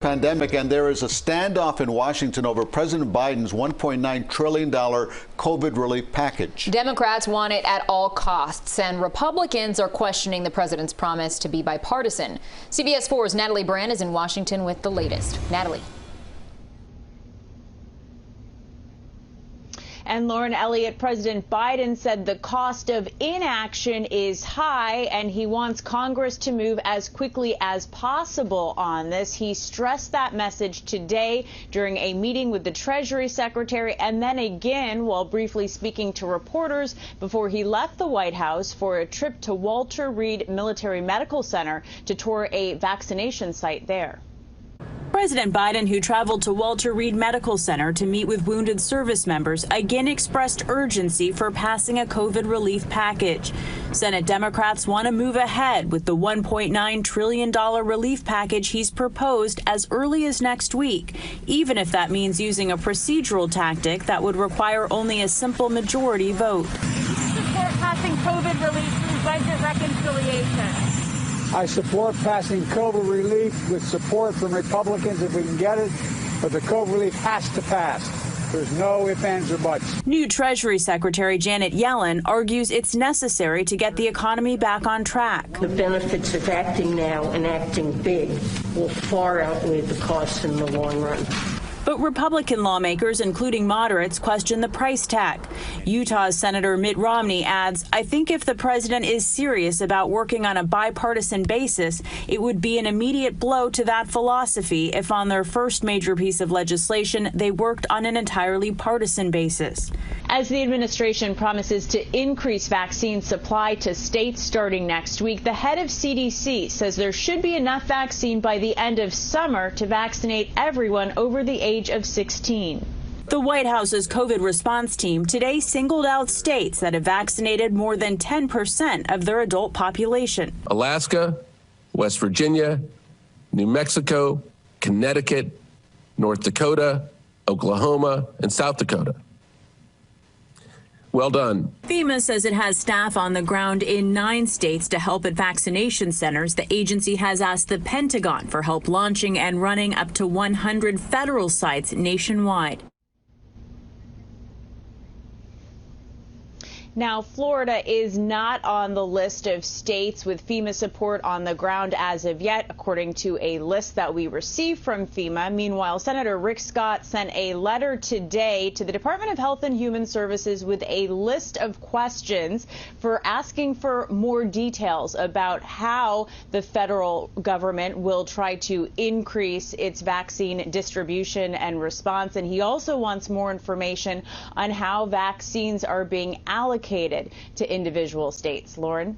pandemic, and there is a standoff in Washington over President Biden's $1.9 trillion COVID relief package. Democrats want it at all costs, and Republicans are questioning the president's promise to be bipartisan. CBS 4's Natalie Brand is in Washington with the latest. Natalie. And Lauren Elliott, President Biden said the cost of inaction is high, and he wants Congress to move as quickly as possible on this. He stressed that message today during a meeting with the Treasury Secretary, and then again while briefly speaking to reporters before he left the White House for a trip to Walter Reed Military Medical Center to tour a vaccination site there. President Biden, who traveled to Walter Reed Medical Center to meet with wounded service members, again expressed urgency for passing a COVID relief package. Senate Democrats want to move ahead with the $1.9 trillion relief package he's proposed as early as next week, even if that means using a procedural tactic that would require only a simple majority vote. Support passing COVID relief through budget reconciliation. I support passing COVID relief with support from Republicans if we can get it, but the COVID relief has to pass. There's no ifs, ands, or buts. New Treasury Secretary Janet Yellen argues it's necessary to get the economy back on track. The benefits of acting now and acting big will far outweigh the costs in the long run. But Republican lawmakers, including moderates, question the price tag. Utah's Senator Mitt Romney adds, "I think if the president is serious about working on a bipartisan basis, it would be an immediate blow to that philosophy if on their first major piece of legislation they worked on an entirely partisan basis." As the administration promises to increase vaccine supply to states starting next week, the head of CDC says there should be enough vaccine by the end of summer to vaccinate everyone over the age of 16. The White House's COVID response team today singled out states that have vaccinated more than 10% of their adult population. Alaska, West Virginia, New Mexico, Connecticut, North Dakota, Oklahoma, and South Dakota. Well done. FEMA says it has staff on the ground in 9 states to help at vaccination centers. The agency has asked the Pentagon for help launching and running up to 100 federal sites nationwide. Now, Florida is not on the list of states with FEMA support on the ground as of yet, according to a list that we received from FEMA. Meanwhile, Senator Rick Scott sent a letter today to the Department of Health and Human Services with a list of questions for asking for more details about how the federal government will try to increase its vaccine distribution and response. And he also wants more information on how vaccines are being allocated to individual states. Lauren?